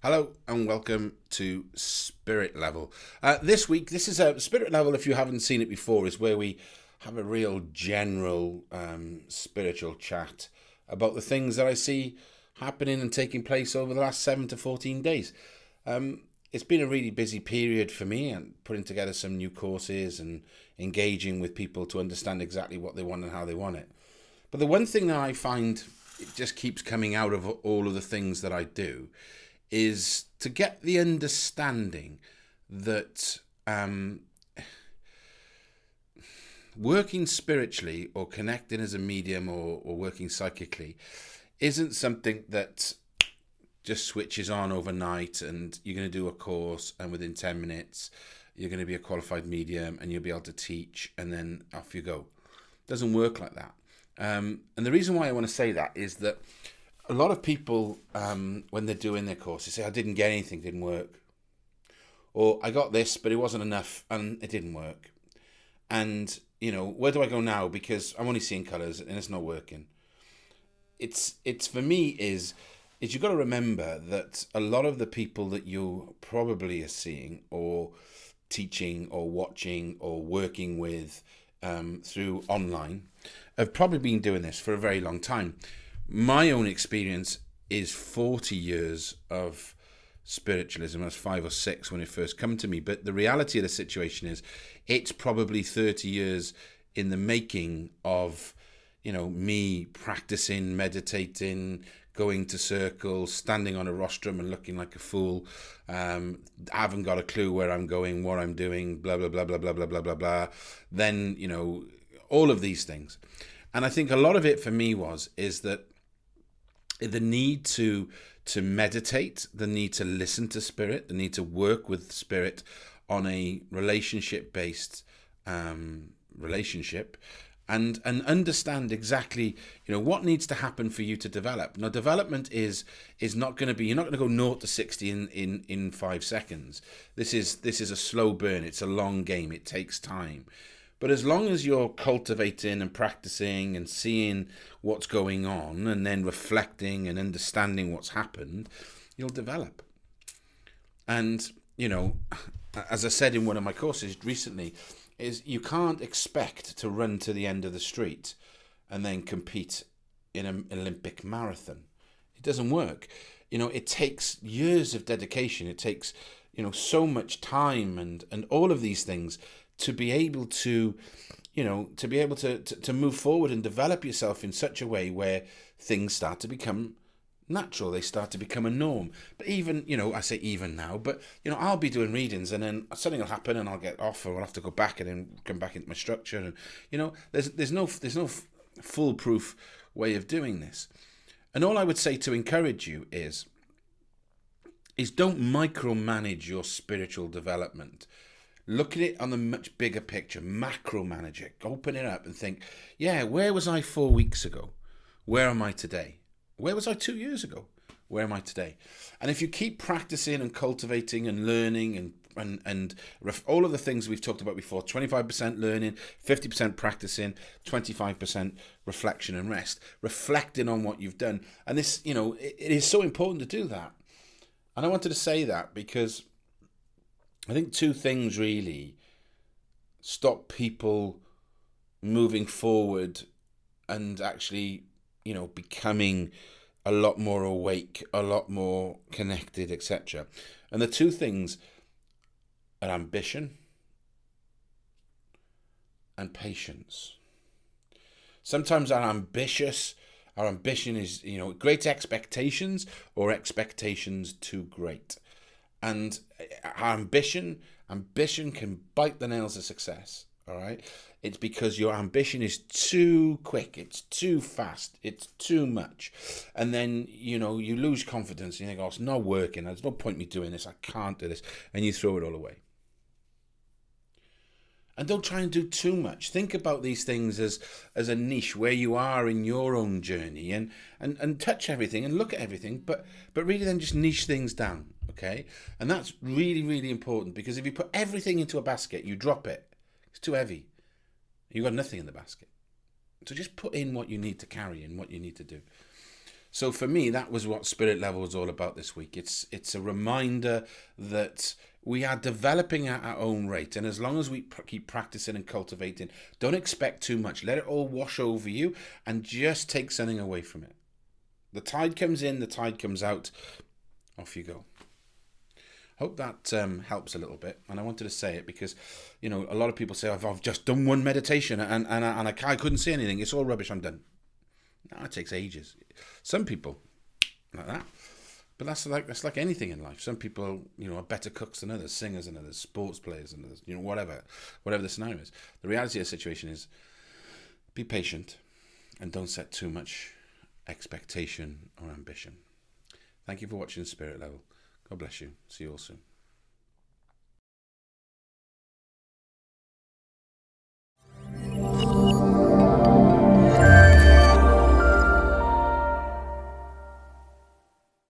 Hello and welcome to Spirit Level. This week, this is a Spirit Level, if you haven't seen it before, is where we have a real general spiritual chat about the things that I see happening and taking place over the last 7 to 14 days. It's been a really busy period for me and putting together some new courses and engaging with people to understand exactly what they want and how they want it. But the one thing that I find it just keeps coming out of all of the things that I do is to get the understanding that working spiritually or connecting as a medium or working psychically isn't something that just switches on overnight and you're going to do a course and within 10 minutes you're going to be a qualified medium and you'll be able to teach and then off you go. It doesn't work like that. And the reason why I want to say that is that a lot of people, when they're doing their course, they say, I didn't get anything, didn't work. Or I got this, but it wasn't enough and it didn't work. And, where do I go now? Because I'm only seeing colours and it's not working. It's for me is you've got to remember that a lot of the people that you probably are seeing or teaching or watching or working with through online have probably been doing this for a very long time. My own experience is 40 years of spiritualism. I was 5 or 6 when it first came to me. But the reality of the situation is it's probably 30 years in the making of, me practicing, meditating, going to circles, standing on a rostrum and looking like a fool. I haven't got a clue where I'm going, what I'm doing, blah, blah, blah, blah, blah, blah, blah, blah, blah. Then, all of these things. And I think a lot of it for me is that the need to meditate, the need to listen to spirit, the need to work with spirit on a relationship-based relationship, and understand exactly what needs to happen for you to develop. Now, development is not going to be, you're not going to go 0 to 60 in 5 seconds. This is a slow burn. It's a long game. It takes time. But as long as you're cultivating and practicing and seeing what's going on and then reflecting and understanding what's happened, you'll develop. And, as I said in one of my courses recently, is you can't expect to run to the end of the street and then compete in an Olympic marathon. It doesn't work. It takes years of dedication. It takes, so much time and all of these things to be able to, to move forward and develop yourself in such a way where things start to become natural. They start to become a norm. But even, I say even now, but, I'll be doing readings and then something will happen and I'll get off or I'll have to go back and then come back into my structure. And, there's no foolproof way of doing this. And all I would say to encourage you is don't micromanage your spiritual development. Look at it on the much bigger picture, macro manage it, open it up and think, where was I 4 weeks ago? Where am I today? Where was I 2 years ago? Where am I today? And if you keep practicing and cultivating and learning and all of the things we've talked about before, 25% learning, 50% practicing, 25% reflection and rest, reflecting on what you've done. And this, it is so important to do that. And I wanted to say that because I think 2 things really stop people moving forward and actually, becoming a lot more awake, a lot more connected, etc. And the 2 things are ambition and patience. Sometimes our ambition is, great expectations or expectations too great. And our ambition can bite the nails of success, all right? It's because your ambition is too quick, it's too fast, it's too much. And then, you lose confidence and you think, it's not working, there's no point in me doing this, I can't do this, and you throw it all away. And don't try and do too much. Think about these things as a niche where you are in your own journey and touch everything and look at everything, but really then just niche things down, okay? And that's really, really important because if you put everything into a basket, you drop it. It's too heavy. You've got nothing in the basket. So just put in what you need to carry and what you need to do. So for me, that was what Spirit Level was all about this week. It's a reminder that we are developing at our own rate, and as long as we keep practicing and cultivating, don't expect too much. Let it all wash over you, and just take something away from it. The tide comes in, the tide comes out. Off you go. Hope that helps a little bit. And I wanted to say it because, a lot of people say, I've just done one meditation and I couldn't see anything. It's all rubbish. I'm done. No, it takes ages. Some people like that, but that's like anything in life. Some people, are better cooks than others, singers than others, sports players than others. Whatever the scenario is. The reality of the situation is, be patient, and don't set too much expectation or ambition. Thank you for watching Spirit Level. God bless you. See you all soon.